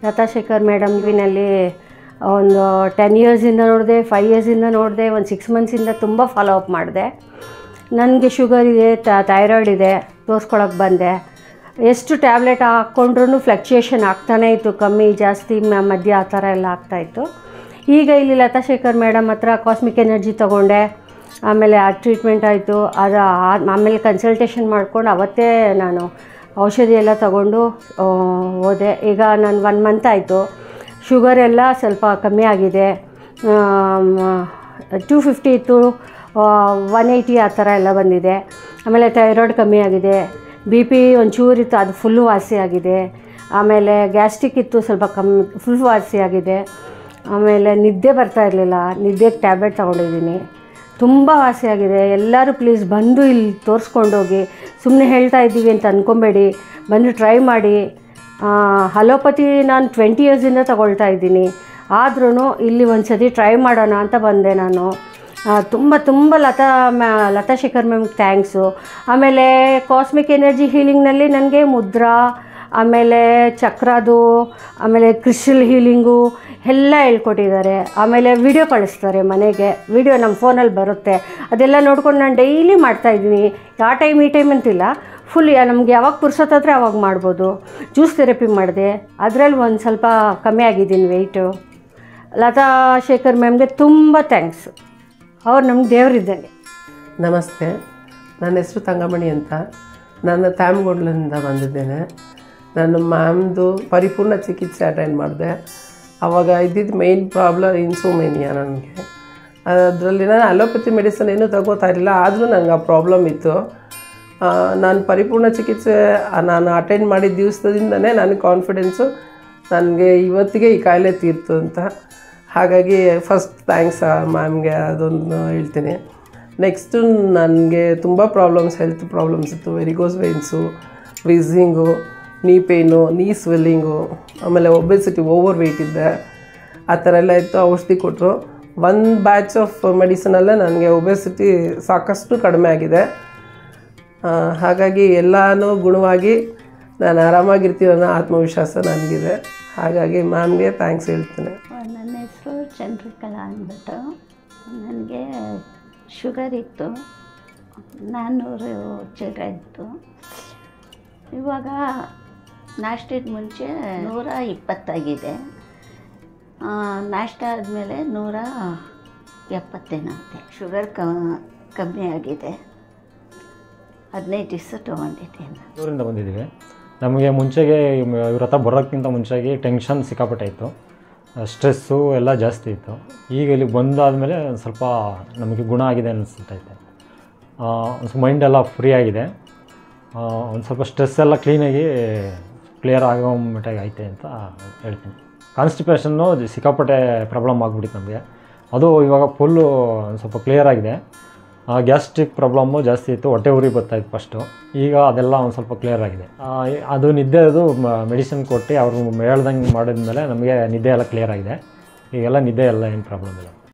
ಲತಾ ಶೇಖರ್ ಮೇಡಮ್ಗಿನಲ್ಲಿ ಒಂದು 10 ಇಯರ್ಸಿಂದ ನೋಡಿದೆ, 5 ಇಯರ್ಸಿಂದ ನೋಡಿದೆ, ಒಂದು 6 ಮಂತ್ಸಿಂದ ತುಂಬ ಫಾಲೋ ಅಪ್ ಮಾಡಿದೆ. ನನಗೆ ಶುಗರ್ ಇದೆ, ಥೈರಾಯ್ಡ್ ಇದೆ, ತೋರಿಸ್ಕೊಳಕ್ಕೆ ಬಂದೆ. ಎಷ್ಟು ಟ್ಯಾಬ್ಲೆಟ್ ಹಾಕ್ಕೊಂಡ್ರೂ ಫ್ಲಕ್ಚುಯೇಷನ್ ಆಗ್ತಾನೇ ಇತ್ತು, ಕಮ್ಮಿ ಜಾಸ್ತಿ ಮಧ್ಯೆ ಆ ಥರ ಎಲ್ಲ ಆಗ್ತಾಯಿತ್ತು. ಈಗ ಇಲ್ಲಿ ಲತಾ ಶೇಖರ್ ಮೇಡಮ್ ಹತ್ರ ಕಾಸ್ಮಿಕ್ ಎನರ್ಜಿ ತೊಗೊಂಡೆ. ಆಮೇಲೆ ಆ ಟ್ರೀಟ್ಮೆಂಟ್ ಆಯಿತು. ಅದು ಆಮೇಲೆ ಕನ್ಸಲ್ಟೇಷನ್ ಮಾಡ್ಕೊಂಡು ಅವತ್ತೇ ನಾನು ಔಷಧಿ ಎಲ್ಲ ತಗೊಂಡು ಹೋದೆ. ಈಗ ನಾನು 1 ಮಂತ್ ಆಯಿತು. ಶುಗರ್ ಎಲ್ಲ ಸ್ವಲ್ಪ ಕಮ್ಮಿ ಆಗಿದೆ. 250 ಇತ್ತು, 180 ಆ ಥರ ಎಲ್ಲ ಬಂದಿದೆ. ಆಮೇಲೆ ಥೈರಾಯ್ಡ್ ಕಮ್ಮಿ ಆಗಿದೆ. BP ಒಂಚೂರಿತ್ತು, ಅದು ಫುಲ್ಲು ವಾಸಿಯಾಗಿದೆ. ಆಮೇಲೆ ಗ್ಯಾಸ್ಟ್ರಿಕ್ ಇತ್ತು, ಸ್ವಲ್ಪ ಫುಲ್ ವಾಸಿಯಾಗಿದೆ. ಆಮೇಲೆ ನಿದ್ದೆ ಬರ್ತಾ ಇರಲಿಲ್ಲ, ನಿದ್ದೆಗೆ ಟ್ಯಾಬ್ಲೆಟ್ ತೊಗೊಂಡಿದ್ದೀನಿ, ತುಂಬ ವಾಸಿಯಾಗಿದೆ. ಎಲ್ಲರೂ ಪ್ಲೀಸ್ ಬಂದು ಇಲ್ಲಿ ತೋರಿಸ್ಕೊಂಡೋಗಿ. ಸುಮ್ಮನೆ ಹೇಳ್ತಾ ಇದ್ದೀವಿ ಅಂತ ಅಂದ್ಕೊಬೇಡಿ, ಬಂದು ಟ್ರೈ ಮಾಡಿ. ಅಲೋಪತಿ ನಾನು 20 ಇಯರ್ಸಿಂದ ತಗೊಳ್ತಾ ಇದ್ದೀನಿ. ಆದ್ರೂ ಇಲ್ಲಿ ಒಂದು ಸತಿ ಟ್ರೈ ಮಾಡೋಣ ಅಂತ ಬಂದೆ ನಾನು. ತುಂಬ ಲತಾ ಶೇಖರ್ ಮ್ಯಾಮ್ಗೆ ಥ್ಯಾಂಕ್ಸು. ಆಮೇಲೆ ಕಾಸ್ಮಿಕ್ ಎನರ್ಜಿ ಹೀಲಿಂಗ್ನಲ್ಲಿ ನನಗೆ ಮುದ್ರಾ, ಆಮೇಲೆ ಚಕ್ರದು, ಆಮೇಲೆ ಕ್ರಿಸ್ಟಲ್ ಹೀಲಿಂಗು ಎಲ್ಲ ಹೇಳ್ಕೊಟ್ಟಿದ್ದಾರೆ. ಆಮೇಲೆ ವಿಡಿಯೋ ಕಳಿಸ್ತಾರೆ ಮನೆಗೆ, ವಿಡಿಯೋ ನಮ್ಮ ಫೋನಲ್ಲಿ ಬರುತ್ತೆ. ಅದೆಲ್ಲ ನೋಡ್ಕೊಂಡು ನಾನು ಡೈಲಿ ಮಾಡ್ತಾಯಿದ್ದೀನಿ. ಆ ಟೈಮ್ ಈ ಟೈಮ್ ಅಂತಿಲ್ಲ, ಫುಲ್ ನಮಗೆ ಯಾವಾಗ ಪುರ್ಸೊತ್ತಾದರೆ ಅವಾಗ ಮಾಡ್ಬೋದು. ಜ್ಯೂಸ್ ಥೆರಪಿ ಮಾಡಿದೆ, ಅದರಲ್ಲಿ ಒಂದು ಸ್ವಲ್ಪ ಕಮ್ಮಿ ಆಗಿದ್ದೀನಿ ವೆಯ್ಟು. ಲತಾ ಶೇಖರ್ ಮ್ಯಾಮ್ಗೆ ತುಂಬ ಥ್ಯಾಂಕ್ಸ್. ಅವ್ರು ನಮ್ಗೆ ದೇವರಿದ್ದಂಗೆ. ನಮಸ್ತೆ, ನನ್ನ ಹೆಸರು ತಂಗಮಣಿ ಅಂತ. ನಾನು ತ್ಯಾಮಗೊಂಡ್ಲಿಂದ ಬಂದಿದ್ದೇನೆ. ನಾನು ಮ್ಯಾಮ್ದು ಪರಿಪೂರ್ಣ ಚಿಕಿತ್ಸೆ ಅಟೆಂಡ್ ಮಾಡಿದೆ. ಆವಾಗ ಇದ್ದಿದ್ದು ಮೇಯ್ನ್ ಪ್ರಾಬ್ಲಮ್ ಇನ್ಸೋಮೇನಿಯಾ ನನಗೆ. ಅದರಲ್ಲಿ ನಾನು ಅಲೋಪತಿ ಮೆಡಿಸನ್ ಏನೂ ತಗೋತಾ ಇರಲಿಲ್ಲ, ಆದರೂ ನನಗೆ ಆ ಪ್ರಾಬ್ಲಮ್ ಇತ್ತು. ನಾನು ಪರಿಪೂರ್ಣ ಚಿಕಿತ್ಸೆ ನಾನು ಅಟೆಂಡ್ ಮಾಡಿದ ದಿವಸದಿಂದನೇ ನನಗೆ ಕಾನ್ಫಿಡೆನ್ಸು ನನಗೆ ಇವತ್ತಿಗೆ ಈ ಕಾಯಿಲೆ ತೀರ್ತು ಅಂತ. ಹಾಗಾಗಿ ಫಸ್ಟ್ ಥ್ಯಾಂಕ್ಸ್ ಮ್ಯಾಮ್ಗೆ ಅದೊಂದು ಹೇಳ್ತೀನಿ. ನೆಕ್ಸ್ಟು ನನಗೆ ತುಂಬ ಹೆಲ್ತ್ ಪ್ರಾಬ್ಲಮ್ಸ್ ಇತ್ತು. ವೆರಿಗೋಸ್ ವೇನ್ಸು, ವಿಝಿಂಗು, ನೀ ಪೇಯ್ನು, ನೀ ಸ್ವೆಲ್ಲಿಂಗು, ಆಮೇಲೆ ಒಬೆಸಿಟಿ, ಓವರ್ ವೆಯ್ಟ್ ಇದ್ದೆ, ಆ ಥರ ಎಲ್ಲ ಇತ್ತು. ಔಷಧಿ ಕೊಟ್ಟರು. 1 ಬ್ಯಾಚ್ ಆಫ್ ಮೆಡಿಸಿನಲ್ಲೇ ನನಗೆ ಒಬೆಸಿಟಿ ಸಾಕಷ್ಟು ಕಡಿಮೆ ಆಗಿದೆ. ಹಾಗಾಗಿ ಎಲ್ಲನೂ ಗುಣವಾಗಿ ನಾನು ಆರಾಮಾಗಿರ್ತೀನಿ ಅನ್ನೋ ಆತ್ಮವಿಶ್ವಾಸ ನನಗಿದೆ. ಹಾಗಾಗಿ ಮ್ಯಾಮ್ಗೆ ಥ್ಯಾಂಕ್ಸ್ ಹೇಳ್ತೀನಿ. ನನ್ನ ಹೆಸರು ಚಂದ್ರಕಲಾ ಅಂದ್ಬಿಟ್ಟು. ನನಗೆ ಶುಗರ್ ಇತ್ತು, 400 ಚಿಲ್ಲರೆ ಇತ್ತು. ಇವಾಗ ನಾಷ್ಟದ ಮುಂಚೆ 120 ಆಗಿದೆ. ನಾಷ್ಟ ಆದಮೇಲೆ 170 ಅಂತೆ. ಶುಗರ್ ಕಮ್ಮಿ ಆಗಿದೆ. 15 ದಿವಸ ತೊಗೊಂಡಿದ್ದೀನಿ. ಊರಿಂದ ಬಂದಿದ್ದೀವಿ. ನಮಗೆ ಮುಂಚೆಗೆ ಇವ್ರ ಹತ್ರ ಬರೋಕ್ಕಿಂತ ಮುಂಚೆಗೆ ಟೆನ್ಷನ್ ಸಿಕ್ಕಾಪಟ್ಟೆ ಇತ್ತು, ಸ್ಟ್ರೆಸ್ಸು ಎಲ್ಲ ಜಾಸ್ತಿ ಇತ್ತು. ಈಗ ಇಲ್ಲಿಗೆ ಬಂದಾದಮೇಲೆ ಒಂದು ಸ್ವಲ್ಪ ನಮಗೆ ಗುಣ ಆಗಿದೆ ಅನಿಸ್ತೈತೆ. ಒಂದು ಸ್ವಲ್ಪ ಮೈಂಡೆಲ್ಲ ಫ್ರೀ ಆಗಿದೆ. ಒಂದು ಸ್ವಲ್ಪ ಸ್ಟ್ರೆಸ್ ಎಲ್ಲ ಕ್ಲಿಯರ್ ಆಗೋ ಮಟ್ಟಿಗೆ ಐತೆ ಅಂತ ಹೇಳ್ತೀನಿ. ಕಾನ್ಸ್ಟಿಪೇಷನ್ನು ಸಿಕ್ಕಾಪಟ್ಟೆ ಪ್ರಾಬ್ಲಮ್ ಆಗಿಬಿಟ್ಟಿತ್ತು ನಮಗೆ. ಅದು ಇವಾಗ ಫುಲ್ಲು ಒಂದು ಸ್ವಲ್ಪ ಕ್ಲಿಯರ್ ಆಗಿದೆ. ಗ್ಯಾಸ್ಟ್ರಿಕ್ ಪ್ರಾಬ್ಲಮ್ಮು ಜಾಸ್ತಿ ಇತ್ತು, ಹೊಟ್ಟೆ ಉರಿ ಬರ್ತಾಯಿತ್ತು ಫಸ್ಟು. ಈಗ ಅದೆಲ್ಲ ಒಂದು ಸ್ವಲ್ಪ ಕ್ಲಿಯರ್ ಆಗಿದೆ. ಅದು ನಿದ್ದೆದು ಮೆಡಿಸಿನ್ ಕೊಟ್ಟು ಅವರು ಹೇಳ್ದಂಗೆ ಮಾಡಿದ್ಮೇಲೆ ನಮಗೆ ನಿದ್ದೆ ಎಲ್ಲ ಕ್ಲಿಯರ್ ಆಗಿದೆ. ಈಗೆಲ್ಲ ನಿದ್ದೆ ಎಲ್ಲ ಏನು ಪ್ರಾಬ್ಲಮ್ ಇಲ್ಲ.